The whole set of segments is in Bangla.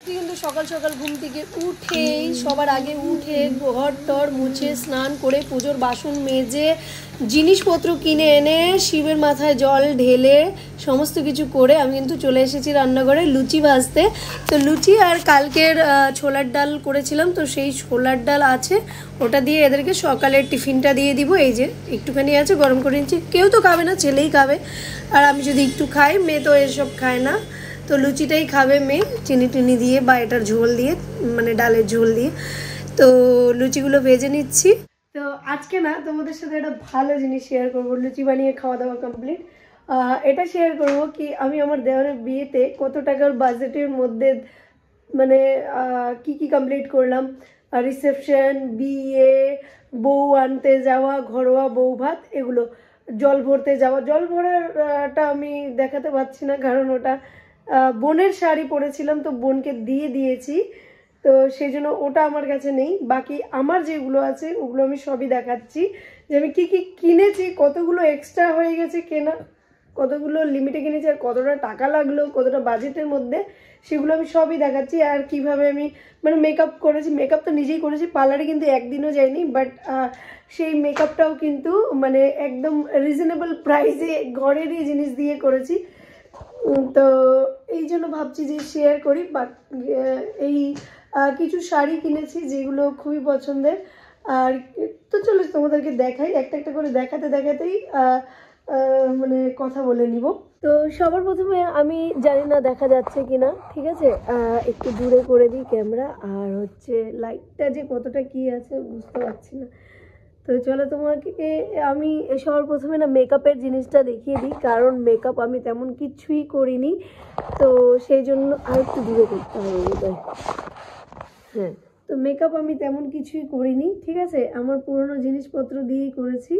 কিন্তু সকাল সকাল ঘুম থেকে উঠেই সবার আগে উঠে ঘর টর মুছে স্নান করে পুজোর বাসন মেজে জিনিসপত্র কিনে এনে শিবের মাথায় জল ঢেলে সমস্ত কিছু করে আমি কিন্তু চলে এসেছি রান্নাঘরে লুচি ভাজতে। তো লুচি আর কালকের ছোলার ডাল করেছিলাম, তো সেই ছোলার ডাল আছে, ওটা দিয়ে এদেরকে সকালের টিফিনটা দিয়ে দিব। এই যে একটুখানি আছে, গরম করে নিচ্ছি। কেউ তো খাবে না, ছেলেই খাবে, আর আমি যদি একটু খাই, মেয়ে তো এসব খায় না। তো লুচিটাই খাবে মেয়ে, চিনি টিনি দিয়ে বা এটার ঝোল দিয়ে, মানে ডালের ঝোল দিয়ে। তো লুচিগুলো ভেজে নিচ্ছি। তো আজকে না তোমাদের সাথে একটা ভালো জিনিস শেয়ার করবো। লুচি বানিয়ে খাওয়া দাওয়া কমপ্লিট। এটা শেয়ার করবো কি আমি আমার দেওরের বিয়েতে কত টাকার বাজেটের মধ্যে মানে কি কি কমপ্লিট করলাম। রিসেপশন, বিয়ে, বউ আনতে যাওয়া, ঘরোয়া বউ ভাত, এগুলো, জল ভরতে যাওয়া। জল ভরাটা আমি দেখাতে পারছি না, কারণ ওটা বোনের শাড়ি পরেছিলাম, তো বোনকে দিয়ে দিয়েছি, তো সেই জন্য ওটা আমার কাছে নেই। বাকি আমার যেগুলো আছে ওগুলো আমি সবই দেখাচ্ছি, যে আমি কী কী কিনেছি, কতগুলো এক্সট্রা হয়ে গেছে কেনা, কতগুলো লিমিটে কিনেছি, আর কতটা টাকা লাগলো, কতটা বাজেটের মধ্যে, সেগুলো আমি সবই দেখাচ্ছি। আর কিভাবে আমি মানে মেকআপ করেছি, মেকআপ তো নিজেই করেছি, পার্লারে কিন্তু একদিনও যাইনি, বাট সেই মেকআপটাও কিন্তু মানে একদম রিজনেবল প্রাইসে ঘরেরই জিনিস দিয়ে করেছি। তো এই জন্য ভাবছি যে শেয়ার করি। বাট এই কিছু শাড়ি কিনেছি যেগুলো খুবই পছন্দের। আর তো চলো তোমাদেরকে দেখাই, একটা একটা করে দেখাতে দেখাতেই মানে কথা বলে নিব। তো সবার প্রথমে আমি জানি না দেখা যাচ্ছে কিনা, ঠিক আছে, একটু দূরে করে দিই ক্যামেরা, আর হচ্ছে লাইটটা যে কতটা কি আছে বুঝতে পারছি না। তো চলো তোমাকে আমি সবার প্রথমে না মেকআপের জিনিসটা দেখিয়ে দিই, কারণ মেকআপ আমি তেমন কিছুই করিনি, তো সেই জন্য আর একটু দূরে করতে হবে বোধহয়। হ্যাঁ, তো মেকআপ আমি তেমন কিছুই করিনি, ঠিক আছে, আমার পুরনো জিনিসপত্র দিয়েই করেছি।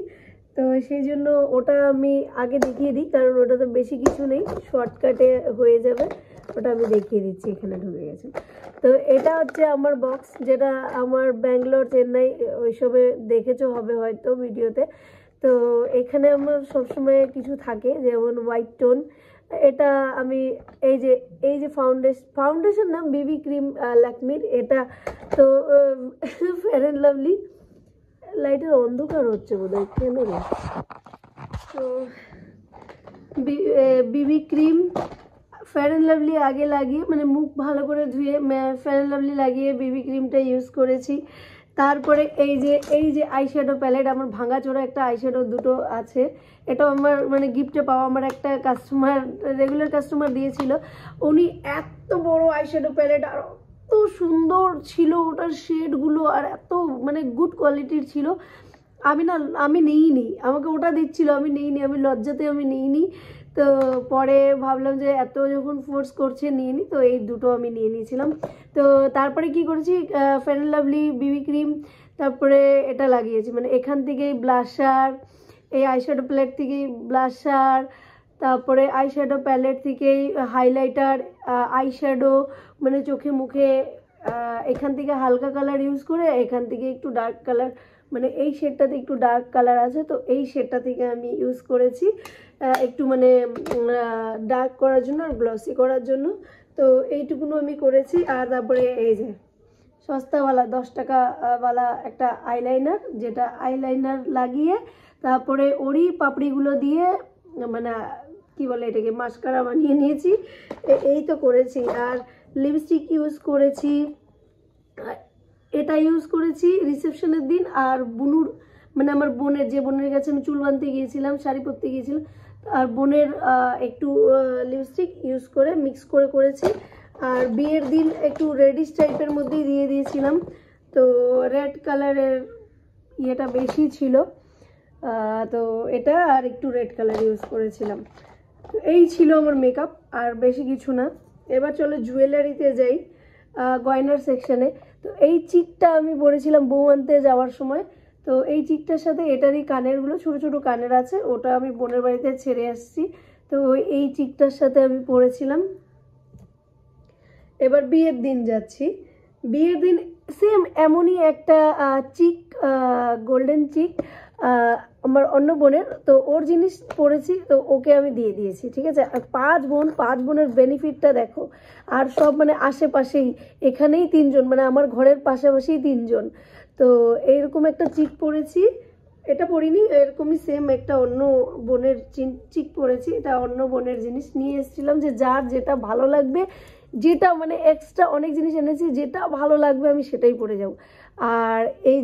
তো সেই জন্য ওটা আমি আগে দেখিয়ে দিই, কারণ ওটা তো বেশি কিছু নেই, শর্টকাটে হয়ে যাবে। ওটা আমি দেখিয়ে দিচ্ছি, এখানে ঢুকে গেছে। তো এটা হচ্ছে আমার বক্স, যেটা আমার ব্যাঙ্গালোর, চেন্নাই ওইসবে দেখেছো হবে হয়তো ভিডিওতে। তো এখানে আমার সবসময় কিছু থাকে, যেমন হোয়াইট টোন। এটা আমি এই যে ফাউন্ডেশন নাম বিবি ক্রিম ল্যাকমির, এটা তো ফেয়ার অ্যান্ড লাভলি। লাইটের অন্ধকার হচ্ছে বোধহয়, কেন রে? তো বিবি ক্রিম, ফেয়ার অ্যান্ড লাভলি আগে লাগিয়ে, মানে মুখ ভালো করে ধুয়ে ফেয়ার অ্যান্ড লাভলি লাগিয়ে বিবি ক্রিমটা ইউজ করেছি। তারপরে এই যে আইশ্যাডো প্যালেট, আমার ভাঙাচোরা একটা আইশ্যাডো দুটো আছে, এটাও আমার মানে গিফটে পাওয়া, আমার একটা কাস্টমার, রেগুলার কাস্টমার দিয়েছিল। উনি এত বড় আইশ্যাডো প্যালেট, আর এত সুন্দর ছিল ওটার শেডগুলো, আর এত মানে গুড কোয়ালিটির ছিল। আমি নিইনি, আমাকে ওটা দিচ্ছিল, আমি নিইনি, আমি লজ্জাতে আমি নিইনি। তো পরে ভাবলাম যে এত যখন ফোর্স করছে নিয়ে নিই, তো এই দুটো আমি নিয়ে নিয়েছিলাম। তো তারপরে কি করেছি, fair and lovely Bibi cream, তারপরে এটা লাগিয়েছি, মানে এখান থেকেই ব্লাশার, এই আইশ্যাডো প্যালেট থেকেই ব্লাশার, তারপরে আইশ্যাডো প্যালেট থেকেই হাইলাইটার, আইশ্যাডো, মানে চোখে মুখে এখান থেকে হালকা কালার ইউজ করে, এখান থেকে একটু ডার্ক কালার, মানে এই শেডটাতে একটু ডার্ক কালার আছে, তো এই শেডটা থেকে আমি ইউজ করেছি একটু মানে ডার্ক করার জন্য আর গ্লসি করার জন্য। তো এইটুকুনো আমি করেছি। আর তারপরে এই যে সস্তাওয়ালা 10 টাকাওয়ালা একটা আইলাইনার, যেটা আইলাইনার লাগিয়ে তারপরে ওরই পাপড়িগুলো দিয়ে মানে কি বলে এটাকে মাস্কারা বানিয়ে নিয়েছি। এই তো করেছি। আর লিপস্টিক ইউজ করেছি, এটা ইউজ করেছি রিসেপশনের দিন। আর বুনুর মানে আমার বোনের, যে বোনের কাছে আমি চুল বাঁধতে গিয়েছিলাম, শাড়ি পরতে গিয়েছিলাম, আর বোনের একটু লিপস্টিক ইউজ করে মিক্স করে করেছি। আর বিয়ের দিন একটু রেডিশ টাইপের মধ্যেই দিয়ে দিয়েছিলাম, তো রেড কালারের ইয়েটা বেশি ছিল, তো এটা আর একটু রেড কালার ইউজ করেছিলাম। এই ছিল আমার মেকআপ, আর বেশি কিছু না। এবার চলো জুয়েলারিতে যাই, গয়নার সেকশনে। তো এই চিকটা আমি পরেছিলাম বউ আনতে যাওয়ার সময়, তো এই চিকটার সাথে এটারই কানেরগুলো, ছোট ছোট কানের আছে, ওটা আমি বোনের বাড়িতে ছেড়ে আসছি, তো এই চিকটার সাথে আমি পরেছিলাম। এবার বিয়ের দিন যাচ্ছি। বিয়ের দিন সেম এমনই একটা চিক, গোল্ডেন চিক, আমার অন্য বোনের, তো ওর জিনিস পরেছি, তো ওকে আমি দিয়ে দিয়েছি, ঠিক আছে। আর 5 বোনের বেনিফিটটা দেখো, আর সব মানে আশেপাশেই, এখানেই 3 জন, মানে আমার ঘরের পাশাপাশিই 3 জন। তো এইরকম একটা চিক পরেছি, এটা পরিনি, এরকমই সেম একটা অন্য বোনের চিক পরেছি, এটা অন্য বোনের জিনিস নিয়ে এসেছিলাম, যে যার যেটা ভালো লাগবে, যেটা মানে এক্সট্রা অনেক জিনিস এনেছি, যেটা ভালো লাগবে আমি সেটাই পরে যাব। আর এই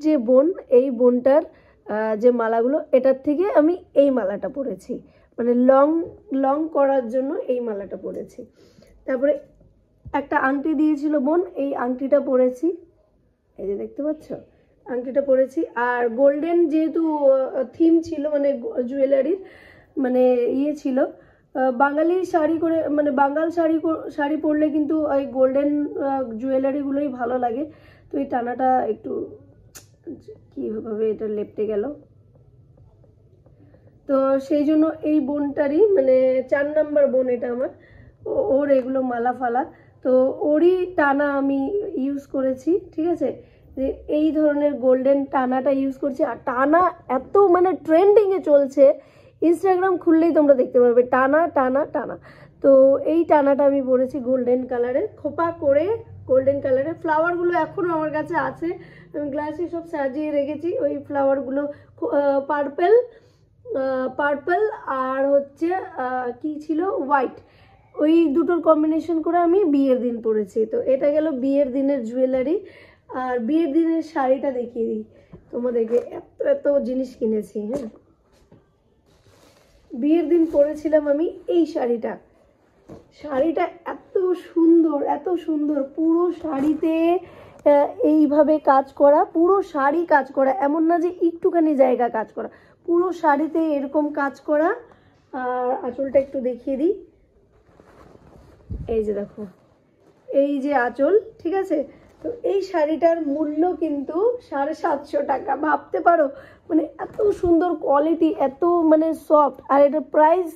যে বোন, এই বোনটার যে মালাগুলো, এটার থেকে আমি এই মালাটা পরেছি, মানে লং করার জন্য এই মালাটা পরেছি। তারপরে একটা আংটি দিয়েছিল বোন, এই আংটিটা পরেছি, এই যে দেখতে পাচ্ছ, আংটিটা পরেছি। আর গোল্ডেন যেহেতু থিম ছিল, মানে জুয়েলারির মানে ছিল, বাঙালি শাড়ি করে, মানে বাঙাল শাড়ি পরলে কিন্তু ওই গোল্ডেন জুয়েলারিগুলোই ভালো লাগে। তো এই টানাটা একটু কীভাবে এটা লেপটে গেল, তো সেই জন্য এই বোনটারই মানে 4 নাম্বার বোন এটা আমার, ওর এগুলো মালা ফালা, তো ওরই টানা আমি ইউজ করেছি, ঠিক আছে। যে এই ধরনের গোল্ডেন টানাটা ইউজ করছি। আর টানা এত মানে ট্রেন্ডিংয়ে চলছে, ইনস্টাগ্রাম খুললেই তোমরা দেখতে পাবে টানা টানা টানা। তো এই টানাটা আমি পরেছি গোল্ডেন কালারের, খোপা করে গোল্ডেন কালারের। ফ্লাওয়ারগুলো এখনও আমার কাছে আছে, আমি গ্লাসে সব সাজিয়ে রেখেছি। ওই ফ্লাওয়ারগুলো পার্পল আর হচ্ছে কি ছিল, হোয়াইট, ওই দুটোর কম্বিনেশন করে আমি বিয়ের দিন পরেছি। তো এটা গেল বিয়ের দিনের জুয়েলারি। আর বিয়ের দিনের শাড়িটা দেখিয়ে দিই তোমাদেরকে, এত জিনিস কিনেছি। হ্যাঁ, বিয়ের দিন পরেছিলাম আমি এই শাড়িটা এত সুন্দর, পুরো শাড়িতে এইভাবে কাজ করা, পুরো শাড়ি কাজ করা, এমন না যে একটুখানি জায়গা কাজ করা, পুরো শাড়িতে এরকম কাজ করা। আর আঁচলটা একটু দেখিয়ে দিই, এই যে দেখো, এই যে আঁচল, ঠিক আছে। তো এই শাড়িটার মূল্য কিন্তু 750 টাকা, ভাবতে পারো, মানে এত সুন্দর কোয়ালিটি, এত মানে সফট। আর এটা প্রাইস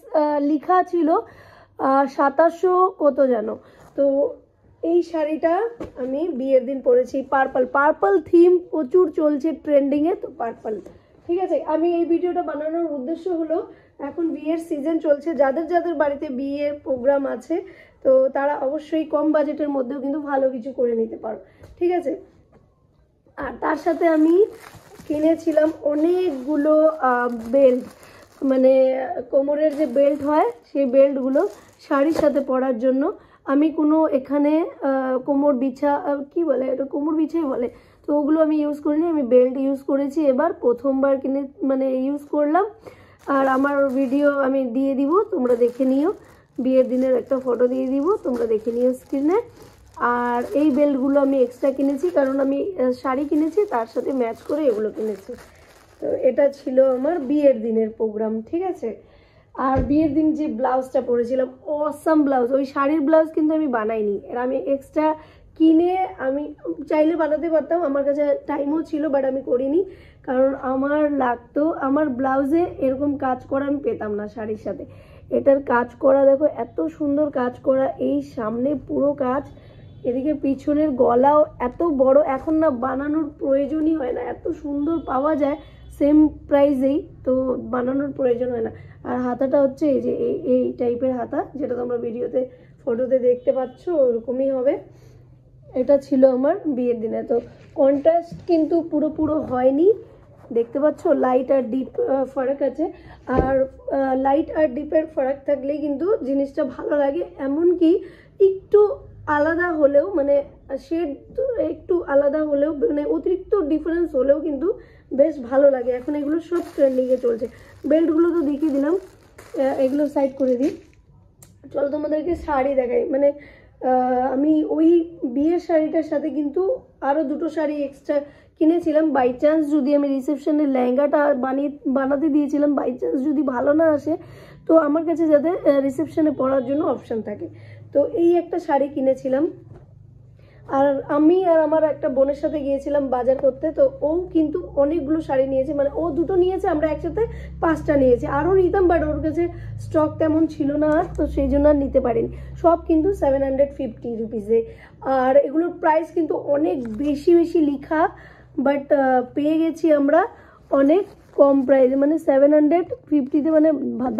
লেখা ছিল 2700 কত জানো। তো এই শাড়িটা আমি বিয়ের দিন পরেছি, পার্পল থিম প্রচুর চলছে ট্রেন্ডিংয়ে, তো পার্পল, ঠিক আছে। আমি এই ভিডিওটা বানানোর উদ্দেশ্য হলো, এখন বিয়ের সিজন চলছে, যাদের বাড়িতে বিয়ের প্রোগ্রাম আছে, তো তারা অবশ্যই কম বাজেটের মধ্যেও কিন্তু ভালো কিছু করে নিতে পারো, ঠিক আছে। আর তার সাথে আমি কিনেছিলাম অনেকগুলো বেল্ট, মানে কোমরের যে বেল্ট হয়, সেই বেল্টগুলো শাড়ির সাথে পরার জন্য। আমি কোনো এখানে কোমর বিছা কি বলে, এটা কোমর বিছাই বলে, তো ওগুলো আমি ইউজ করিনি, আমি বেল্ট ইউজ করেছি, এবার প্রথমবার মানে ইউজ করলাম। আর আমার ভিডিও আমি দিয়ে দিব, তোমরা দেখে নিও, বিয়ের দিনের একটা ফটো দিয়ে দিব, তোমরা দেখে নিও স্ক্রিনে। আর এই বেল্টগুলো আমি এক্সট্রা কিনেছি, কারণ আমি শাড়ি কিনেছি, তার সাথে ম্যাচ করে এগুলো কিনেছি। তো এটা ছিল আমার বিয়ের দিনের প্রোগ্রাম, ঠিক আছে। আর বিয়ের দিন যে ব্লাউজটা পরেছিলাম, অসাম ব্লাউজ, ওই শাড়ির ব্লাউজ কিন্তু আমি বানাইনি, এর আমি এক্সট্রা কিনে, আমি চাইলে বানাতে পারতাম, আমার কাছে টাইমও ছিল, বাট আমি করিনি, কারণ আমার লাগতো, আমার ব্লাউজে এরকম কাজ করা আমি পেতাম না শাড়ির সাথে। এটার কাজ করা দেখো, এত সুন্দর কাজ করা, এই সামনে পুরো কাজ, এদিকে পিছনের গলাও এত বড়, এখন না বানানোর প্রয়োজনই হয় না, এত সুন্দর পাওয়া যায় সেম প্রাইসেই, তো বানানোর প্রয়োজন হয় না। আর হাতাটা হচ্ছে এই যে এই টাইপের হাতা, যেটা তোমরা ভিডিওতে ফটোতে দেখতে পাচ্ছ, ওরকমই হবে। এটা ছিল আমার বিয়ের দিনে। তো কন্ট্রাস্ট কিন্তু পুরো হয়নি, দেখতে পাচ্ছ লাইট আর ডিপ ফারাক আছে। আর লাইট আর ডিপের ফারাক থাকলেই কিন্তু জিনিসটা ভালো লাগে, এমনকি একটু আলাদা হলেও, মানে শেড একটু আলাদা হলেও, মানে অতিরিক্ত ডিফারেন্স হলেও কিন্তু বেশ ভালো লাগে। এখন এগুলো সব ট্রেন্ডিংয়ে চলছে। বেল্টগুলো তো দেখিয়ে দিলাম, এগুলো সাইড করে দিই, চলো তোমাদেরকে শাড়ি দেখাই। মানে আমি ওই বিয়ের শাড়িটার সাথে কিন্তু আরও দুটো শাড়ি এক্সট্রা কিনেছিলাম, বাই চান্স যদি আমি রিসেপশনের লেহেঙ্গাটা বানাতে দিয়েছিলাম, বাই চান্স যদি ভালো না আসে, তো আমার কাছে যাতে রিসেপশনে পরার জন্য অপশান থাকে। তো এই একটা শাড়ি কিনেছিলাম। আর আমি আর আমার একটা বোনের সাথে গিয়েছিলাম বাজার করতে, তো ও কিন্তু অনেকগুলো শাড়ি নিয়েছে, মানে ও দুটো নিয়েছে, আমরা একসাথে 5টা নিয়েছি। আরও নিতাম, বাট ওর কাছে স্টক তেমন ছিল না, তো সেই জন্য আর নিতে পারিনি। সব কিন্তু 750 রুপিসে। আর এগুলোর প্রাইস কিন্তু অনেক বেশি লেখা, বাট পেয়ে গেছি আমরা অনেক কম প্রাইসে, মানে 750-তে, মানে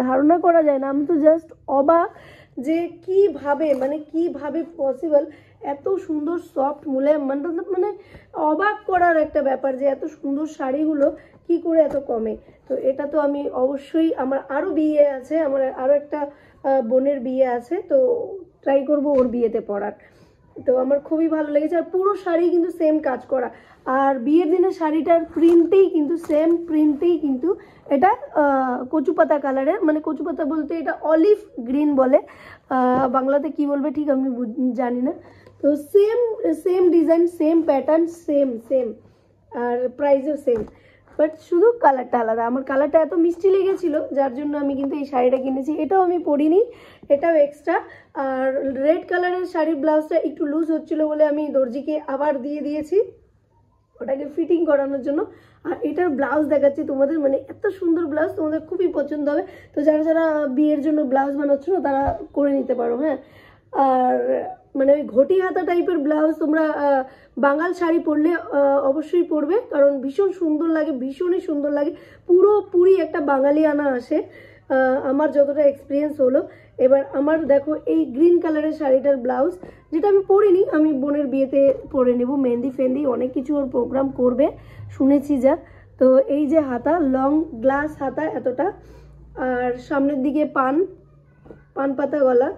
ধারণা করা যায় না। আমি তো জাস্ট অবাক যে কিভাবে পসিবল এত সুন্দর সফট মুলায়ম, মানে অবাক করার একটা ব্যাপার যে এত সুন্দর শাড়িগুলো কি করে এত কমে। তো এটা তো আমি অবশ্যই, আমার আরও বিয়ে আছে, আমার আরও একটা বোনের বিয়ে আছে, তো ট্রাই করব ওর বিয়েতে পরার। তো আমার খুবই ভালো লেগেছে। আর পুরো শাড়ি কিন্তু সেম কাজ করা, আর বিয়ের দিনে শাড়িটার প্রিন্টেই কিন্তু সেম প্রিন্টেই কিন্তু এটা কচুপাতা কালারের, মানে কচুপাতা বলতে এটা অলিভ গ্রিন বলে, বাংলাতে কি বলবে ঠিক আমি জানি না। তো same design, same pattern, same আর প্রাইসও সেম, বাট শুধু কালারটা আলাদা। আমার কালারটা এত মিষ্টি লেগেছিল যার জন্য আমি কিন্তু এই শাড়িটা কিনেছি। এটাও আমি পরিনি, এটাও এক্সট্রা। আর রেড কালারের শাড়ির ব্লাউজটা একটু লুজ হচ্ছিল বলে আমি দর্জিকে আবার দিয়ে দিয়েছি ওটাকে ফিটিং করানোর জন্য। আর এটার ব্লাউজ দেখাচ্ছি তোমাদের, মানে এত সুন্দর ব্লাউজ, তোমাদের খুবই পছন্দ হবে। তো যারা যারা বিয়ের জন্য ব্লাউজ বানাচ্ছ না তারা করে নিতে পারো। হ্যাঁ, আর মানে ওই ঘটি হাতা টাইপের ব্লাউজ তোমরা বাঙাল শাড়ি পরলে অবশ্যই পরবে, কারণ ভীষণ সুন্দর লাগে, ভীষণই সুন্দর লাগে, পুরোপুরি একটা বাঙালি আনা আসে আমার যতটা এক্সপিরিয়েন্স হলো। এবার আমার দেখো এই গ্রিন কালারের শাড়িটার ব্লাউজ, যেটা আমি পরিনি, আমি বোনের বিয়েতে পরে নেব, মেহেন্দি ফেন্দি অনেক কিছু ওর প্রোগ্রাম করবে শুনেছি যা। তো এই যে হাতা, লং গ্লাস হাতা এতটা, আর সামনের দিকে পান পাতা গলা,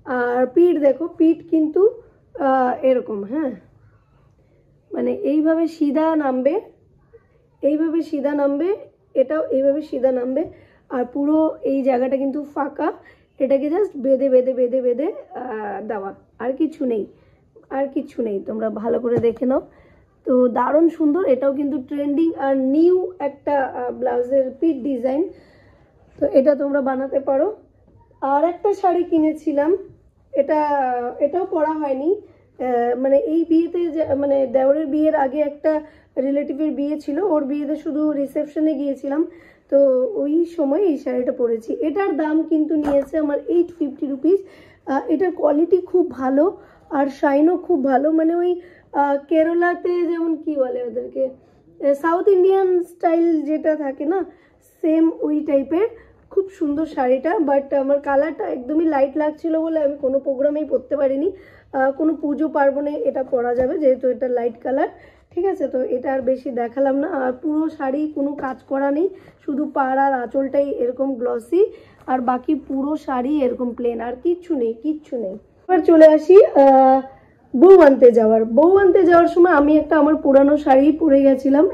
আর পিঠ দেখো, পিঠ কিন্তু এরকম, হ্যাঁ মানে এইভাবে সিধা নামবে, এটাও এইভাবে সিধা নামবে। আর পুরো এই জায়গাটা কিন্তু ফাঁকা, এটাকে জাস্ট বেঁধে দেওয়া, আর কিছু নেই, তোমরা ভালো করে দেখে নাও। তো দারুণ সুন্দর, এটাও কিন্তু ট্রেন্ডিং আর নিউ একটা ব্লাউজের পিঠ ডিজাইন, তো তোমরা বানাতে পারো। আর একটা শাড়ি কিনেছিলাম, এটাও পরা হয়নি, মানে এই বিয়েতে মানে দেওরের বিয়ের আগে একটা রিলেটিভের বিয়ে ছিল, ওর বিয়েতে শুধু রিসেপশনে গিয়েছিলাম, তো ওই সময় এই শাড়িটা পরেছি। এটার দাম কিন্তু নিয়েছে আমার 850 রুপিস। এটার কোয়ালিটি খুব ভালো আর শাইনও খুব ভালো, মানে ওই কেরালাতে যেমন কি বলে ওদেরকে, সাউথ ইন্ডিয়ান স্টাইল যেটা থাকে না, সেম ওই টাইপের, খুব সুন্দর শাড়িটা। বাট আমার কালারটা একদমই লাইট লাগছিল বলে আমি কোনো প্রোগ্রামেই পরতে পারিনি, কোনো পুজো পার্বণে এটা পরা যাবে যেহেতু এটা লাইট কালার, ঠিক আছে। তো এটা আর বেশি দেখালাম না। আর পুরো শাড়ি কোনো কাজ করা নেই, শুধু পাড় আর আঁচলটাই এরকম গ্লসি, আর বাকি পুরো শাড়ি এরকম প্লেন, আর কিচ্ছু নেই। এবার চলে আসি বউ আনতে যাওয়ার সময় আমি একটা আমার পুরানো শাড়ি পরে গেছিলাম,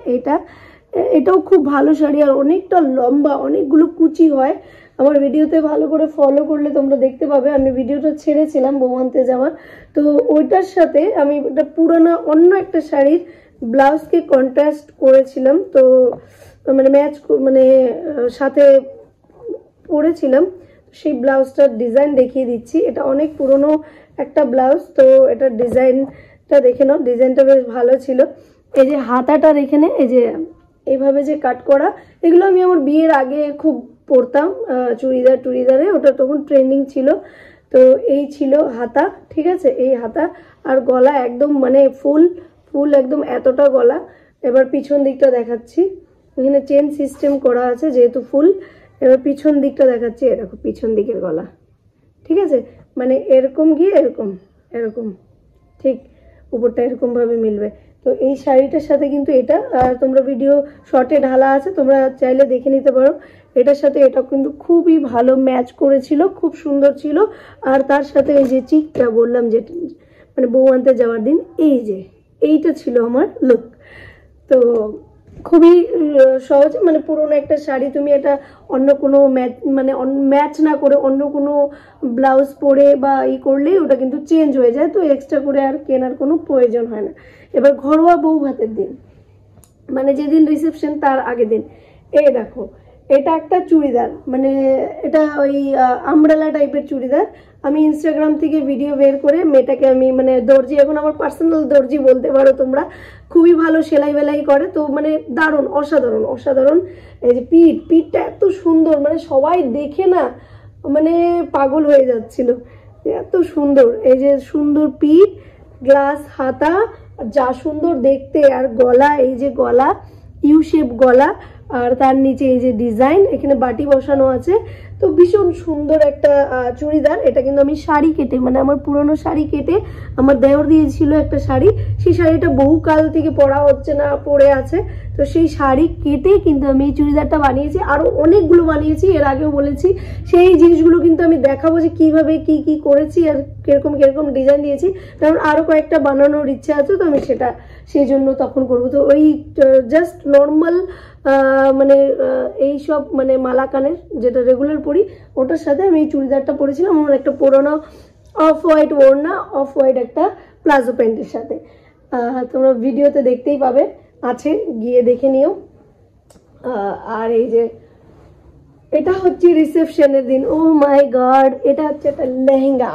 এটাও খুব ভালো শাড়ি, আর অনেকটা লম্বা, অনেকগুলো কুচি হয়। আমার ভিডিওতে ভালো করে ফলো করলে তোমরা দেখতে পাবে, আমি ভিডিওটা ছেড়েছিলাম বউ আনতে যাওয়ার। তো ওইটার সাথে আমি একটা পুরানো অন্য একটা শাড়ির ব্লাউজকে কন্ট্রাস্ট করেছিলাম, তো মানে ম্যাচ মানে সাথে পরেছিলাম। সেই ব্লাউজটার ডিজাইন দেখিয়ে দিচ্ছি, এটা অনেক পুরনো একটা ব্লাউজ, তো এটার ডিজাইনটা দেখে নাও, ডিজাইনটা বেশ ভালো ছিল। এই যে হাতাটার এখানে এই যে এইভাবে যে কাট করা, এগুলো আমি আমার বিয়ের আগে খুব পরতাম চুড়িদারে, ওটা তখন ট্রেন্ডিং ছিল। তো এই ছিল হাতা, ঠিক আছে, এই হাতা, আর গলা একদম মানে ফুল একদম এতটা গলা। এবার পিছন দিকটা দেখাচ্ছি, এখানে চেন সিস্টেম করা আছে যেহেতু ফুল। এবার পিছন দিকটা দেখাচ্ছি, এরকম পিছন দিকের গলা, ঠিক আছে, মানে এরকম গিয়ে এরকম ঠিক উপরটা এরকম ভাবে মিলবে। তো এই শাড়িটার সাথে কিন্তু এটা তোমরা ভিডিও শর্টে ঢালা আছে, তোমরা চাইলে দেখে নিতে পারো। এটার সাথে এটা কিন্তু খুবই ভালো ম্যাচ করেছিল, খুব সুন্দর ছিল। আর তার সাথে এই যে চিকটা বললাম যে মানে বউ আনতে যাওয়ার দিন, এইটা ছিল আমার লুক। তো খুবই সহজ, মানে পুরোনো একটা শাড়ি তুমি এটা অন্য কোনো ম্যাচ না করে অন্য কোনো ব্লাউজ পরে বা করলেই ওটা কিন্তু চেঞ্জ হয়ে যায়, তো এক্সট্রা করে আর কেনার কোনো প্রয়োজন হয় না। এবার ঘরোয়া বউ ভাতের দিন, মানে যেদিন রিসেপশন তার আগের দিন, এই দেখো এটা একটা চুড়িদার, মানে এটা ওই আমব্রেলা টাইপের চুড়িদার। আমি ইনস্টাগ্রাম থেকে ভিডিও বের করে মেয়েটাকে আমি মানে দর্জি, এখন আমার পার্সোনাল দর্জি বলতে পারো তোমরা, খুবই ভালো সেলাই বেলাই করে, তো মানে দারুণ, অসাধারণ। এই যে পিঠটা এত সুন্দর, মানে সবাই দেখে না মানে পাগল হয়ে যাচ্ছিল, এত সুন্দর। এই যে সুন্দর পিঠ, গ্লাস হাতা, যা সুন্দর দেখতে, আর গলা, এই যে গলা, ইউ শেপ গলা, আর তার নিচে এই যে ডিজাইন, এখানে বাটি বসানো আছে। তো ভীষণ সুন্দর একটা চুড়িদার। এটা কিন্তু আমি শাড়ি কেটে, মানে আমার পুরনো শাড়ি কেটে, আমার দেওর দিয়েছিল একটা শাড়ি, সেই শাড়িটা বহুকাল থেকে পরা হচ্ছে না, পরে আছে। তো সেই শাড়ি কেটে কিন্তু আমি এই চুড়িদারটা বানিয়েছি। আরও অনেকগুলো বানিয়েছি, এর আগেও বলেছি। সেই জিনিসগুলো কিন্তু আমি দেখাবো যে কিভাবে কি কি করেছি আর কিরকম কিরকম ডিজাইন দিয়েছি, কারণ আরও কয়েকটা বানানোর ইচ্ছা আছে। তো আমি সেটা সেই জন্য তখন করবো। তো ওই জাস্ট নর্মাল মানে এইসব মানে মালা কানের যেটা রেগুলার পরি, ওটার সাথে আমি এই চুড়িদারটা পরেছিলাম আমার একটা পুরোনো অফ হোয়াইট ওড়না, অফ হোয়াইট একটা প্লাজো প্যান্টের সাথে। তোমরা ভিডিওতে দেখতেই পাবে, আছে, গিয়ে দেখে নিও। আর এই যে এটা হচ্ছে রিসেপশনের দিন। ও মাই গড, এটা হচ্ছে একটা লেহেঙ্গা।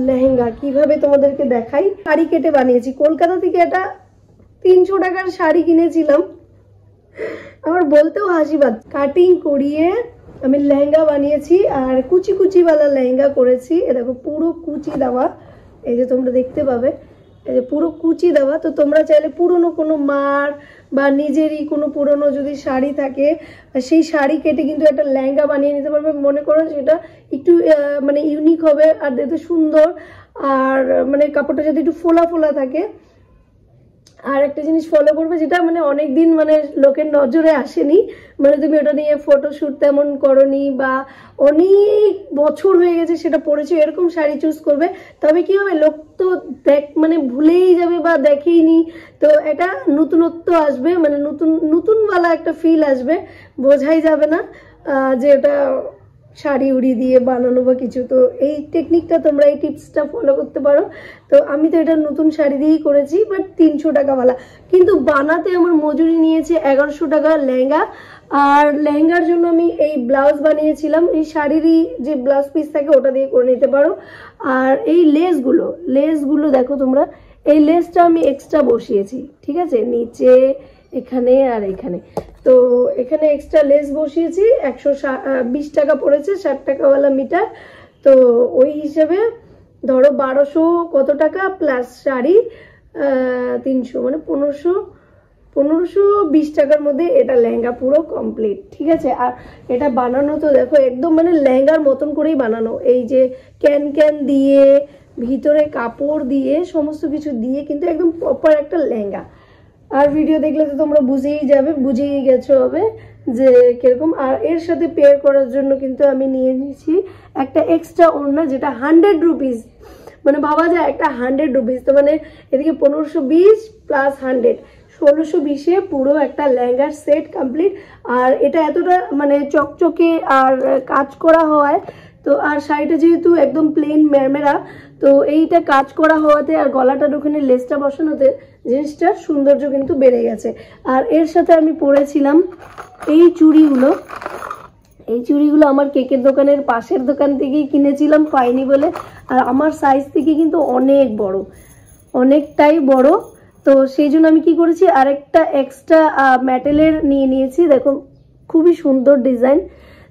লেহেঙ্গা কিভাবে তোমাদেরকে দেখাই। শাড়ি কেটে বানিয়েছি, কলকাতা থেকে এটা 300 টাকার শাড়ি কিনেছিলাম। আমার বলতেও হাসি পাচ্ছে। কাটিং করিয়ে আমি লেহেঙ্গা বানিয়েছি, আর কুচি কুচিওয়ালা লেহেঙ্গা করেছি। এ দেখো পুরো কুচি দেওয়া, এই যে তোমরা দেখতে পাবে, এই যে পুরো কুচি দেওয়া। তো তোমরা চাইলে পুরনো কোনো মার বা নিজেরই কোনো পুরনো যদি শাড়ি থাকে, সেই শাড়ি কেটে কিন্তু একটা লেহেঙ্গা বানিয়ে নিতে পারবে। মনে করো সেটা একটু মানে ইউনিক হবে আর দেখতে সুন্দর, আর মানে কাপড়টা যদি একটু ফোলা ফোলা থাকে। আর একটা জিনিস ফলো করবে, যেটা মানে অনেকদিন মানে লোকের নজরে আসেনি, মানে তুমি ওটা নিয়ে ফটোশ্যুট তেমন করনি বা অনেক বছর হয়ে গেছে সেটা পরেছো, এরকম শাড়ি চুজ করবে। তবে কি হবে, লোক তো মানে ভুলেই যাবে বা দেখেইনি। তো এটা নতুনত্ব আসবে, মানে নতুনওয়ালা একটা ফিল আসবে, বোঝাই যাবে না যে এটা শাড়ি উড়ি দিয়ে বানানো বা কিছু। তো এই টেকনিকটা তোমরা, এই টিপসটা ফলো করতে পারো। তো আমি তো এটা নতুন শাড়ি দিয়েই করেছি, বাট 300 টাকাওয়ালা, কিন্তু বানাতে আমার মজুরি নিয়েছে 1100 টাকা লেহেঙ্গা। আর লেহেঙ্গার জন্য আমি এই ব্লাউজ বানিয়েছিলাম, এই শাড়িরই যে ব্লাউজ পিস থাকে ওটা দিয়ে করে নিতে পারো। আর এই লেসগুলো দেখো তোমরা, এই লেসটা আমি এক্সট্রা বসিয়েছি, ঠিক আছে, নিচে এখানে আর এখানে। তো এখানে এক্সট্রা লেস বসিয়েছি, 120 টাকা পড়েছে, 60 টাকাওয়ালা মিটার। তো ওই হিসেবে ধরো 1200 কত টাকা প্লাস শাড়ি 300, মানে 1520 টাকার মধ্যে এটা লেহেঙ্গা পুরো কমপ্লিট, ঠিক আছে। আর এটা বানানো তো দেখো একদম মানে লেহেঙ্গার মতন করেই বানানো, এই যে ক্যান দিয়ে ভিতরে কাপড় দিয়ে সমস্ত কিছু দিয়ে কিন্তু একদম প্রপার একটা লেহেঙ্গা। আর ভিডিও দেখলে তো তোমরা বুঝেই গেছো হবে যে কিরকম। আর এর সাথে পেয়ার করার জন্য কিন্তু আমি নিয়ে নিয়েছি একটা এক্সট্রা ওড়না, যেটা 100 রুপিস, মানে ভাবা যায় একটা 100 রুপিস। তো মানে এদিকে 1520 প্লাস 100, 1620-এ পুরো একটা লেহেঙ্গার সেট কমপ্লিট। আর এটা এতটা মানে চকচকে আর কাজ করা হয়। তো আর শাড়িটা যেহেতু একদম প্লেন মেরমেরা, তো এইটা কাজ করা হওয়াতে আর গলাটার ওখানে লেসটা বসানোতে জিনিসটার সৌন্দর্য কিন্তু বেড়ে গেছে। আর এর সাথে আমি পরেছিলাম এই চুড়িগুলো। এই চুড়িগুলো আমার কেকের দোকানের পাশের দোকান থেকেই কিনেছিলাম, পাইনি বলে। আর আমার সাইজ থেকে কিন্তু অনেক বড়, অনেকটাই বড়। তো সেই জন্য আমি কি করেছি, আরেকটা এক্সট্রা মেটেলের নিয়েছি। দেখো খুবই সুন্দর ডিজাইন।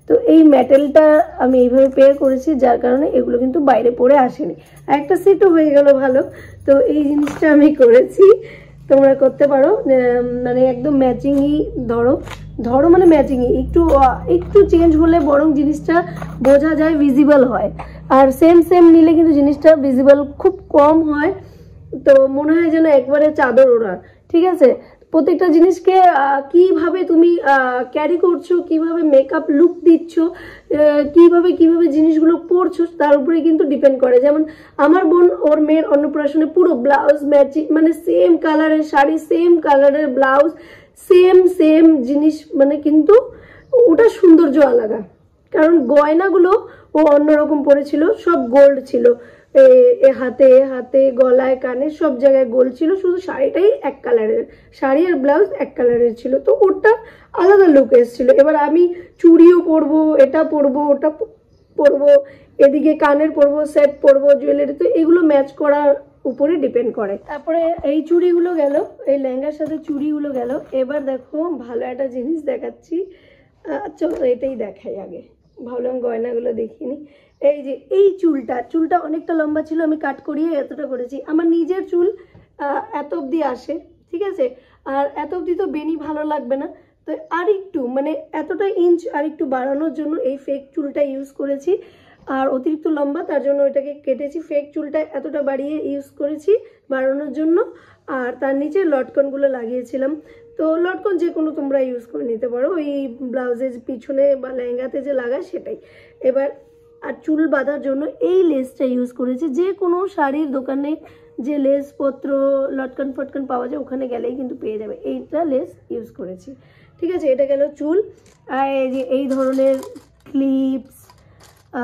তো এই মেটেলটা আমি এইভাবে পেয়ার করেছি, যার কারণে এগুলো কিন্তু বাইরে পড়ে আসেনি। একটা সেটও হয়ে গেল ভালো। তো এই জিনিসটা আমি করেছি, তোমরা করতে পারো, মানে একদম ম্যাচিংই ধরো মানে ম্যাচিংই, একটু চেঞ্জ হলে বরং জিনিসটা বোঝা যায়, ভিজিবল হয়। আর সেম নিলে কিন্তু জিনিসটা ভিজিবল খুব কম হয়, তো মনে হয় যেন একবারে চাদর ওড়া, ঠিক আছে। প্রত্যেকটা জিনিসকে কিভাবে তুমি ক্যারি করছো, কিভাবে মেকআপ লুক দিচ্ছ, কিভাবে জিনিসগুলো পরছো, তার উপরে কিন্তু ডিপেন্ড করে। যেমন আমার বোন ওর মেয়ের অন্নপ্রাশনে পুরো ব্লাউজ ম্যাচিং, মানে সেম কালারের শাড়ি, সেম কালারের ব্লাউজ, সেম জিনিস, মানে কিন্তু ওটা সৌন্দর্য আলাদা, কারণ গয়নাগুলো ও অন্যরকম পরেছিল, সব গোল্ড ছিল, হাতে গলায় কানে সব জায়গায় গোল ছিল, শুধু শাড়িটাই এক কালারের, শাড়ি আর ব্লাউজ এক কালারের ছিল। তো ওটা আলাদা লুক এসেছিল। এবার আমি চুড়িও পরবো, এটা পরবো, ওটা পরবো, এদিকে কানের পরবো, সেট পরবো, জুয়েলারি, তো এগুলো ম্যাচ করার উপরে ডিপেন্ড করে। তারপরে এই চুড়িগুলো গেল, এই লেহেঙ্গার সাথে চুড়িগুলো গেল। এবার দেখো ভালো একটা জিনিস দেখাচ্ছি, চলো এটাই দেখাই আগে, ভাবলাম গয়নাগুলো দেখিনি। এই যে এই চুলটা অনেকটা লম্বা ছিল, আমি কাট করিয়ে এতটা করেছি। আমার নিজের চুল এত অবধি আসে, ঠিক আছে। আর এত অবধি তো বেনি ভালো লাগবে না, তো আর একটু মানে এতটা ইঞ্চ আর একটু বাড়ানোর জন্য এই ফেক চুলটা ইউজ করেছি। আর অতিরিক্ত লম্বা, তার জন্য ওইটাকে কেটেছি, ফেক চুলটা এতটা বাড়িয়ে ইউজ করেছি বাড়ানোর জন্য। আর তার নিচে লটকনগুলো লাগিয়েছিলাম। তো লটকন যে কোনো তোমরা ইউজ করে নিতে পারো, ওই ব্লাউজের পিছনে বা লেহেঙ্গাতে যে লাগায় সেটাই। এবার আর চুল বাঁধার জন্য এই লেসটা ইউজ করেছি। যে কোনো শাড়ির দোকানে যে লেসপত্র লটকন ফটকন পাওয়া যায় ওখানে গেলেই কিন্তু পেয়ে যাবে, এইটা লেস ইউজ করেছি। ঠিক আছে, এটা গেল চুল। আর এই যে এই ধরনের ক্লিপস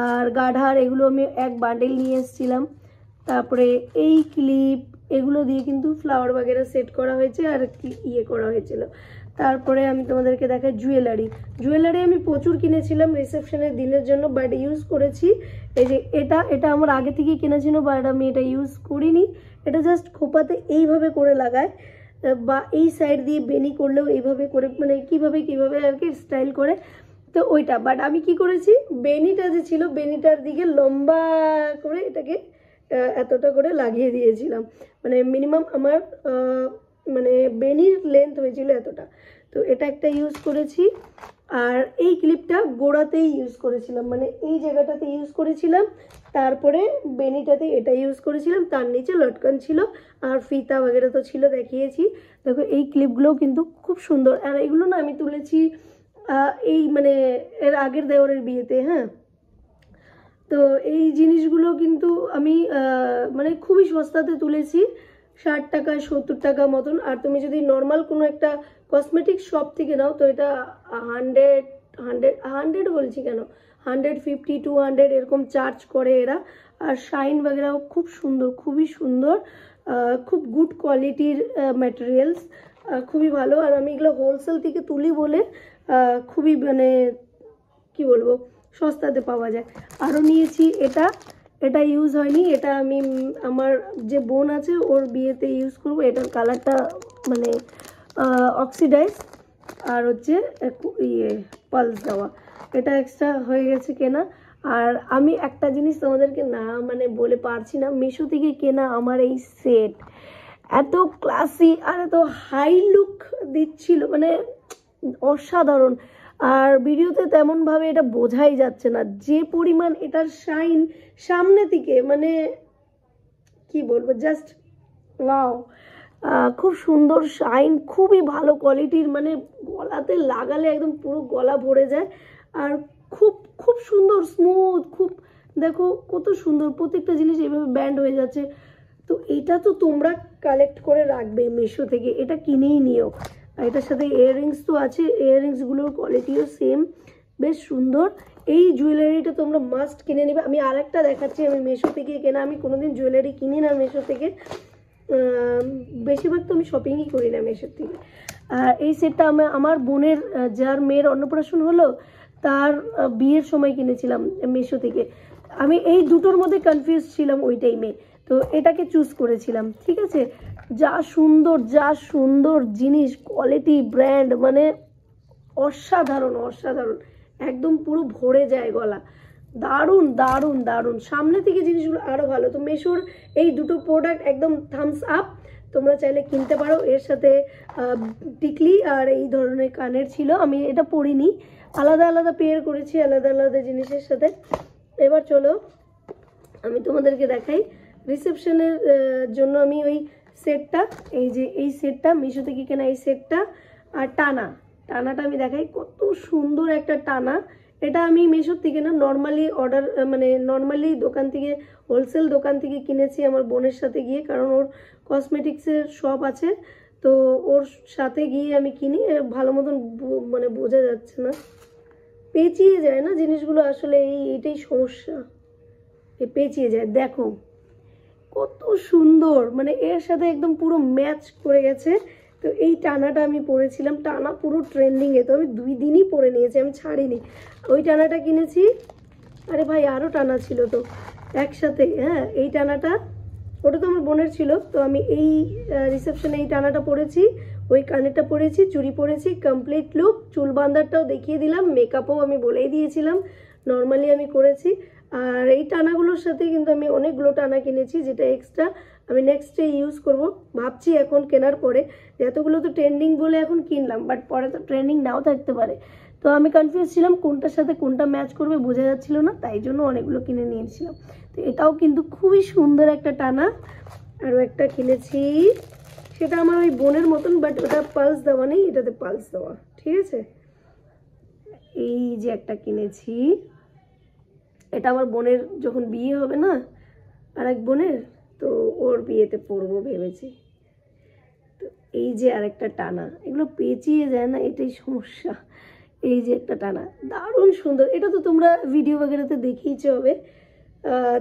আর গাঢ়ার এগুলো আমি এক বান্ডেল নিয়ে এসেছিলাম। তারপরে এই ক্লিপ এগুলো দিয়ে কিন্তু ফ্লাওয়ার বাগেরা সেট করা হয়েছে আর ইয়ে করা হয়েছিল। তারপরে আমি তোমাদেরকে দেখাই জুয়েলারি। জুয়েলারি আমি প্রচুর কিনেছিলাম রিসেপশনের দিনের জন্য, বাট ইউজ করেছি এই যে এটা আমার আগে থেকেই কেনা ছিল, বাট আমি এটা ইউজ করিনি। এটা জাস্ট খোপাতে এইভাবে করে লাগায়, বা এই সাইড দিয়ে বেনি করলেও এইভাবে করে, মানে কিভাবে আর কি স্টাইল করে, তো ওইটা। বাট আমি কি করেছি, বেনিটা যে ছিল বেনিটার দিকে লম্বা করে এটাকে এতটা করে লাগিয়ে দিয়েছিলাম। মানে মিনিমাম আমার মানে বেনির লেন্থ হয়েছিল এতটা। তো এটা একটা ইউজ করেছি। আর এই ক্লিপটা গোড়াতেই ইউজ করেছিলাম, মানে এই জায়গাটাতে ইউজ করেছিলাম, তারপরে বেনিটাতে এটা ইউজ করেছিলাম, তার নিচে লটকন ছিল আর ফিতা বগেরা তো ছিল, দেখিয়েছি। দেখো এই ক্লিপগুলোও কিন্তু খুব সুন্দর। আর এগুলো না আমি তুলেছি এই মানে এর আগের দেওরের বিয়েতে। হ্যাঁ, তো এই জিনিসগুলো কিন্তু আমি মানে খুবই সস্তাতে তুলেছি, 60 টাকা 70 টাকা মতন। আর তুমি যদি নর্মাল কোনো একটা কসমেটিক শপ থেকে নাও তো এটা 100 বলছি কেন, 150 200 এরকম চার্জ করে এরা। আর শাইন বগেরাও খুব সুন্দর, খুবই সুন্দর, খুব গুড কোয়ালিটির ম্যাটেরিয়ালস, খুবই ভালো। আর আমি এগুলো হোলসেল থেকে তুলি বলে খুবই মানে কি বলবো সস্তাতে পাওয়া যায়। আরও নিয়েছি এটা ইউজ হয়নি, এটা আমি আমার যে বোন আছে ওর বিয়েতে ইউজ করবো। এটার কালারটা মানে অক্সিডাইজ আর হচ্ছে ইয়ে পালস দেওয়া, এটা এক্সট্রা হয়ে গেছে কেনা। আর আমি একটা জিনিস তোমাদেরকে না মানে বলে পারছি না, মিশো থেকে কেনা আমার এই সেট এত ক্লাসি আর এত হাই লুক দিচ্ছিল, মানে অসাধারণ। আর ভিডিওতে তেমনভাবে এটা বোঝাই যাচ্ছে না যে পরিমাণ এটার শাইন সামনে থেকে, মানে কি বলবো, জাস্ট ওয়াও, খুব সুন্দর শাইন, খুবই ভালো কোয়ালিটির, মানে গলাতে লাগালে একদম পুরো গলা ভরে যায়। আর খুব খুব সুন্দর স্মুথ, খুব দেখো কত সুন্দর, প্রত্যেকটা জিনিস এইভাবে ব্যান্ড হয়ে যাচ্ছে। তো এটা তো তোমরা কালেক্ট করে রাখবে মিশো থেকে, এটা কিনেই নিও। এটার সাথে ইয়াররিংস তো আছে, ইয়াররিংসগুলোর কোয়ালিটিও সেম, বেশ সুন্দর। এই জুয়েলারিটা তোমরা মাস্ট কিনে নেবে। আমি আরেকটা দেখাচ্ছি, আমি মিশো থেকে কেনা, আমি কোনোদিন জুয়েলারি কিনি না মিশো থেকে, বেশিরভাগ তো আমি শপিংই করি না মিশো থেকে। আর এই সেটটা আমার বোনের যার মেয়ের অন্নপ্রাশন হলো তার বিয়ের সময় কিনেছিলাম মিশো থেকে। আমি এই দুটোর মধ্যে কনফিউজ ছিলাম ওই টাইমে, তো এটাকে চুজ করেছিলাম। ঠিক আছে, যা সুন্দর জিনিস, কোয়ালিটি, ব্র্যান্ড, মানে অসাধারণ, একদম পুরো ভরে যায় গলা, দারুণ। সামনে থেকে জিনিসগুলো আরো ভালো। তো মিশোর এই দুটো প্রোডাক্ট একদম থামস আপ, তোমরা চাইলে কিনতে পারো। এর সাথে টিকলি আর এই ধরনের কানের ছিল, আমি এটা পরিনি, আলাদা পেয়ার করেছি আলাদা জিনিসের সাথে। এবার চলো আমি তোমাদেরকে দেখাই রিসেপশনের জন্য আমি ওই সেটটা, এই যে এই সেটটা মিশো থেকে কেনা এই সেটটা, আর টানাটা আমি দেখাই, কত সুন্দর একটা টানা। এটা আমি মিশো থেকে না নর্মালি অর্ডার, মানে নর্মালি দোকান থেকে, হোলসেল দোকান থেকে কিনেছি আমার বোনের সাথে গিয়ে, কারণ ওর কসমেটিক্সের শপ আছে, তো ওর সাথে গিয়ে আমি কিনি। ভালো মতন মানে বোঝা যাচ্ছে না, পেঁচিয়ে যায় না জিনিসগুলো, আসলে এইটাই সমস্যা, পেঁচিয়ে যায়। দেখো কত সুন্দর, মানে এর সাথে একদম পুরো ম্যাচ করে গেছে। তো এই টানাটা আমি পরেছিলাম, টানা পুরো ট্রেন্ডিংয়ে, তো আমি 2 দিনই পরে নিয়েছি, আমি ছাড়িনি। ওই টানাটা কিনেছি, আরে ভাই আরও টানা ছিল তো একসাথে। হ্যাঁ, এই টানাটা, ওটা তো আমার বোনের ছিল। তো আমি এই রিসেপশনে এই টানাটা পরেছি, ওই কানেরটা পরেছি, চুড়ি পরেছি, কমপ্লিট লুক। চুল বাঁধারটাও দেখিয়ে দিলাম, মেকআপও আমি বলেই দিয়েছিলাম, নর্মালি আমি করেছি। আর এই টানাগুলোর সাথে কিন্তু আমি অনেকগুলো টানা কিনেছি, যেটা এক্সট্রা আমি নেক্সট ডে ইউজ করব ভাবছি। এখন কেনার পরে এতগুলো তো ট্রেন্ডিং বলে এখন কিনলাম, বাট পরে তো ট্রেন্ডিং নাও থাকতে পারে। তো আমি কনফিউজ ছিলাম কোনটার সাথে কোনটা ম্যাচ করবে, বোঝা যাচ্ছিল না, তাই জন্য অনেকগুলো কিনে নিয়েছিলাম। তো এটাও কিন্তু খুবই সুন্দর একটা টানা। আরও একটা কিনেছি, সেটা আমার ওই বোনের মতন, বাট ওটা পালস দেওয়া নেই, এটাতে পালস দেওয়া, ঠিক আছে। এই যে একটা কিনেছি, এটা আমার বোনের যখন বিয়ে হবে না, আর এক বোনের, তো ওর বিয়েতে পরবো ভেবেছি। তো এই যে আরেকটা টানা, এগুলো পেঁচিয়ে যায় না, এটাই সমস্যা। এই যে একটা টানা, দারুণ সুন্দর, এটা তো তোমরা ভিডিও বগেরাতে দেখেইছো হবে।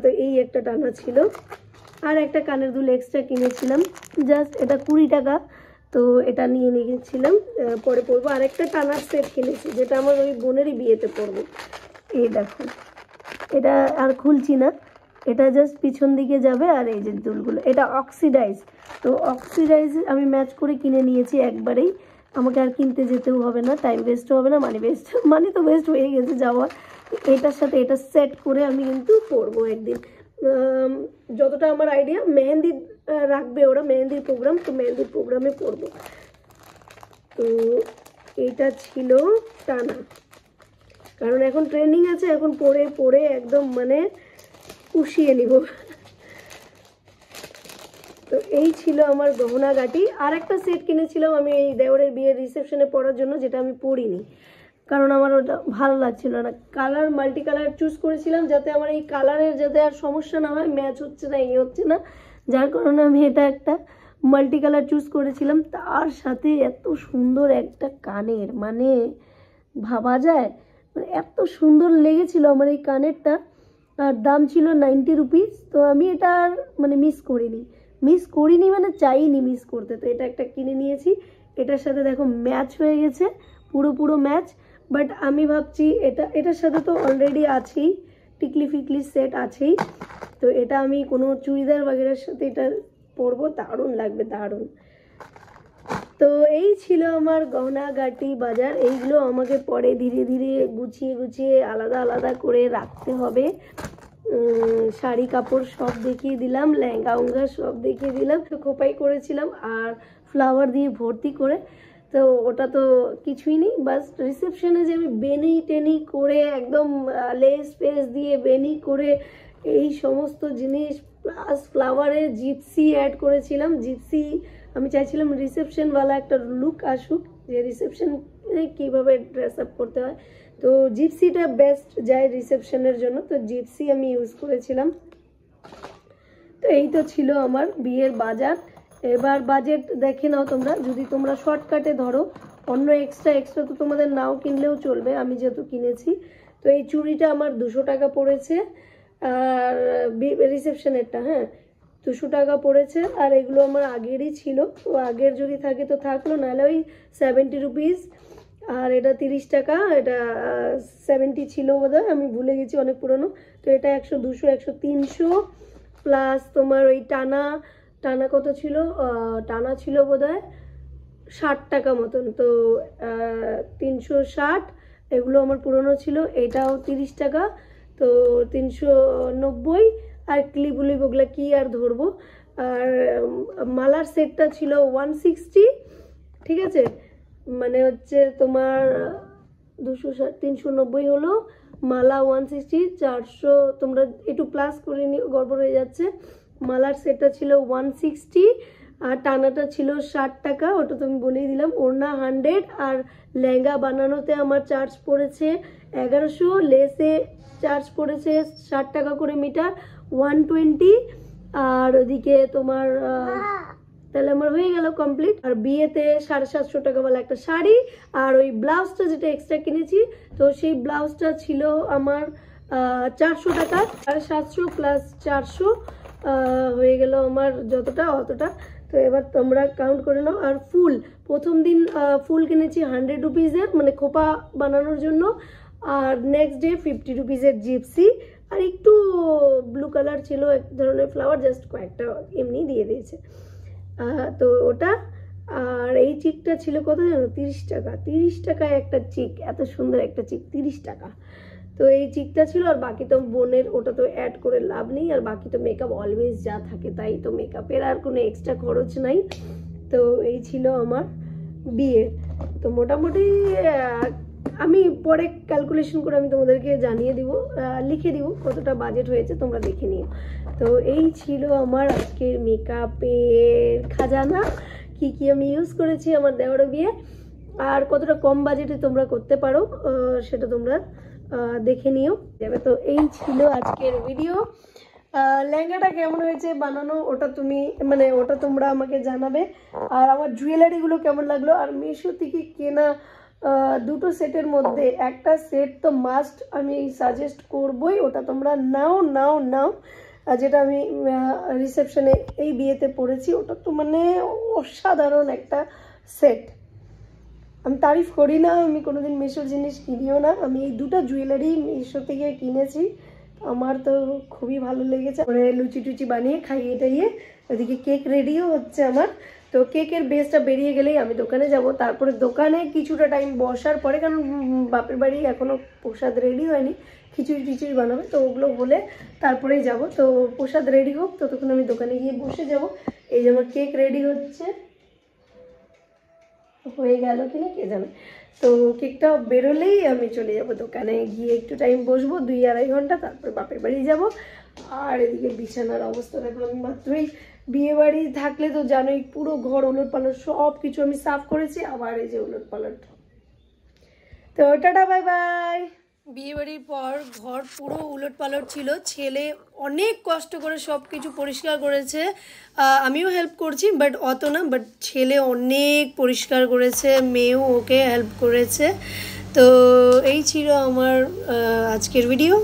তো এই একটা টানা ছিল। আর একটা কানের দুল এক্সট্রা কিনেছিলাম, জাস্ট এটা 20 টাকা, তো এটা নিয়ে গেছিলাম, পরে পরবো। আর একটা টানার সেট কিনেছি, যেটা আমার ওই বোনেরই বিয়েতে পরবো। এই দেখো, এটা আর খুলছি না, এটা জাস্ট পিছন দিকে যাবে। আর এই যে দুলগুলো, এটা অক্সিডাইজ, তো অক্সিডাইজ আমি ম্যাচ করে কিনে নিয়েছি একবারেই, আমাকে আর কিনতে যেতেও হবে না, টাইম ওয়েস্টও হবে না, মানি তো ওয়েস্ট হয়ে গেছে যাওয়া। এটার সাথে এটা সেট করে আমি কিন্তু পরবো একদিন। যতটা আমার আইডিয়া, মেহেন্দি রাখবে ওরা, মেহেন্দির প্রোগ্রাম, তো মেহেন্দির প্রোগ্রামে পরবো। তো এটা ছিল টানা, কারণ এখন ট্রেন্ডিং আছে, এখন পরে পরে একদম মানে পুষিয়ে নিব। তো এই ছিল আমার গহনা গাটি। আর একটা সেট কিনেছিলাম আমি এই দেওরের বিয়ের রিসেপশনে পরার জন্য, যেটা আমি পরিনি, কারণ আমার ওটা ভালো লাগছিল না। কালার মাল্টি কালার চুজ করেছিলাম, যাতে আমার এই কালারের যাতে আর সমস্যা না হয়, ম্যাচ হচ্ছে না, এই হচ্ছে না, যার কারণে আমি এটা একটা মাল্টি কালার চুজ করেছিলাম। তার সাথে এত সুন্দর একটা কানের, মানে ভাবা যায়, মানে এত সুন্দর লেগেছিল আমার এই কানেরটা। আর দাম ছিল 90 রুপিস। তো আমি এটা আর মানে মিস করিনি মানে চাইনি মিস করতে। তো এটা একটা কিনে নিয়েছি, এটার সাথে দেখো ম্যাচ হয়ে গেছে, পুরো ম্যাচ। বাট আমি ভাবছি এটার সাথে তো অলরেডি আছেই, টিকলি ফিকলি সেট আছেই, তো এটা আমি কোনো চুড়িদার বাগেরার সাথে এটা পরবো, দারুণ লাগবে, দারুণ। তো এই ছিল আমার গহনা গাটি বাজার। এইগুলো আমাকে পরে ধীরে ধীরে গুছিয়ে আলাদা আলাদা করে রাখতে হবে। শাড়ি কাপড় সব দেখিয়ে দিলাম, লেহেঙ্গা উঙ্গা সব দেখিয়ে দিলাম, তো খোপাই করেছিলাম আর ফ্লাওয়ার দিয়ে ভর্তি করে। তো ওটা তো কিছুই নেই, বাস রিসেপশনে যে আমি বেনি টেনি করে একদম লেস ফেস দিয়ে বেনি করে এই সমস্ত জিনিস প্লাস ফ্লাওয়ারের জিপসি অ্যাড করেছিলাম। জিপসি আমি চাইছিলাম রিসেপশনওয়ালা একটা লুক আসুক, যে রিসেপশন কীভাবে ড্রেস আপ করতে হয়। তো জিপসিটা বেস্ট যায় রিসেপশনের জন্য, তো জিপসি আমি ইউজ করেছিলাম। তো এই তো ছিল আমার বিয়ের বাজার। এবার বাজেট দেখে নাও তোমরা, যদি তোমরা শর্টকাটে ধরো, অন্য এক্সট্রা তো তোমাদের নাও কিনলেও চলবে, আমি যেহেতু কিনেছি। তো এই চুড়িটা আমার 200 টাকা পড়েছে, আর রিসেপশনেরটা 200 টাকা পড়েছে। আর এগুলো আমার আগেরই ছিল, তো আগের যদি থাকে তো থাকলো, নাহলে ওই 70 রুপিস। আর এটা 30 টাকা, এটা 70 ছিল বোধহয়, আমি ভুলে গেছি, অনেক পুরনো। তো এটা 100, 200, 100, 300 প্লাস তোমার ওই টানা কত ছিল, টানা ছিল বোধহয় 60 টাকা মতন। তো 360, এগুলো আমার পুরনো ছিল। এটাও 30 টাকা, তো 390। আর ক্লিপগুলি ওগুলো কি আর ধরবো। আর মালার সেটটা ছিল 160, ঠিক আছে, মানে হচ্ছে তোমার 260, 390 হলো, মালা 160, 400 তোমরা একটু প্লাস করে নিও, গড়বড় হয়ে যাচ্ছে। মালার সেটটা ছিল 160, আর টানাটা ছিল 60 টাকা, ওটা তো আমি বলেই দিলাম। ওড়না 100, আর লেহেঙ্গা বানানোতে আমার চার্জ পড়েছে 1100, লেসে চার্জ পড়েছে 60 টাকা করে মিটার, 120। আর ওদিকে তোমার তাহলে আমার হয়ে গেল কমপ্লিট। আর বিয়েতে 750 টাকাওয়ালা একটা শাড়ি, আর ওই ব্লাউজটা যেটা এক্সট্রা কিনেছি, তো সেই ব্লাউজটা ছিল আমার 400 টাকা, 750 প্লাস 400 হয়ে গেল আমার যতটা অতটা। তো এবার তোমরা কাউন্ট করে নাও। আর ফুল, প্রথম দিন ফুল কিনেছি 100 রুপিসের, মানে খোপা বানানোর জন্য। আর নেক্সট ডে 50 রুপিসের জিপসি, আর একটু ব্লু কালার ছিল এক ধরনের ফ্লাওয়ার, জাস্ট কয়েকটা এমনি দিয়ে দিয়েছে। তো ওটা। আর এই চিকটা ছিল কত জানো, 30 টাকা। 30 টাকায় একটা চিক, এত সুন্দর একটা চিক 30 টাকা। তো এই চিকটা ছিল, আর বাকি তো বোনের ওটা তো অ্যাড করে লাভ নেই, আর বাকি তো মেকআপ অলওয়েজ যা থাকে তাই, তো মেকআপের আর কোনো এক্সট্রা খরচ নাই। তো এই ছিল আমার বিয়ে। তো মোটামুটি আমি পরে ক্যালকুলেশন করে আমি তোমাদেরকে জানিয়ে দিব, লিখে দিব কতটা বাজেট হয়েছে, তোমরা দেখে নিও। তো এই ছিল আমার আজকের মেকআপের খাজানা, কি কি আমি ইউজ করেছি আমার দেওয়ার বিয়ে, আর কতটা কম বাজেটে তোমরা করতে পারো সেটা তোমরা দেখে নিও যাবে। তো এই ছিল আজকের ভিডিও। লেহেঙ্গাটা কেমন হয়েছে বানানো ওটা তুমি মানে ওটা তোমরা আমাকে জানাবে, আর আমার জুয়েলারিগুলো কেমন লাগলো। আর মিশো থেকে কেনা দুটো সেটের মধ্যে একটা সেট তো মাস্ট আমি সাজেস্ট করবই, ওটা তোমরা নাও নাও নাও। যেটা আমি রিসেপশনে এই বিয়েতে পরেছি, ওটা তো মানে অসাধারণ একটা সেট। আমি তারিফ করি না, আমি কোনোদিন মিশোর জিনিস কিনিও না, আমি এই দুটো জুয়েলারি মিশো থেকে কিনেছি, আমার তো খুবই ভালো লেগেছে। পরে লুচি টুচি বানিয়ে খাইয়ে টাইয়ে ওদিকে কেক রেডিও হচ্ছে আমার। তো কেকের বেসটা বেরিয়ে গেলেই আমি দোকানে যাব, তারপরে দোকানে কিছুটা টাইম বসার পরে, কারণ বাপের বাড়ি এখনও প্রসাদ রেডি হয়নি, খিচুড়ি টিচুড়ি বানাবে, তো ওগুলো হলে তারপরেই যাব। তো প্রসাদ রেডি হোক, ততক্ষণ আমি দোকানে গিয়ে বসে যাব। এই যে আমার কেক রেডি হচ্ছে, হয়ে গেল কিনা কে জানে। তো কেকটা বেরোলেই আমি চলে যাব দোকানে, গিয়ে একটু টাইম বসবো 2-2.5 ঘন্টা, তারপর বাপের বাড়ি যাব। আর এদিকে বিছানার অবস্থা দেখো, আমি মাত্রই বিয়ে বাড়ি থাকলে তো জানোই পুরো ঘর ওলট পালট সব কিছু আমি সাফ করেছি, আবার এই যে ওলট পালট। তো টাটা বাই বাই। বিয়ে বাড়ির পর ঘর পুরো উলট পালট ছিল, ছেলে অনেক কষ্ট করে সব কিছু পরিষ্কার করেছে, আমিও হেল্প করছি বাট অত না, বাট ছেলে অনেক পরিষ্কার করেছে, মেয়েও ওকে হেল্প করেছে। তো এই ছিল আমার আজকের ভিডিও।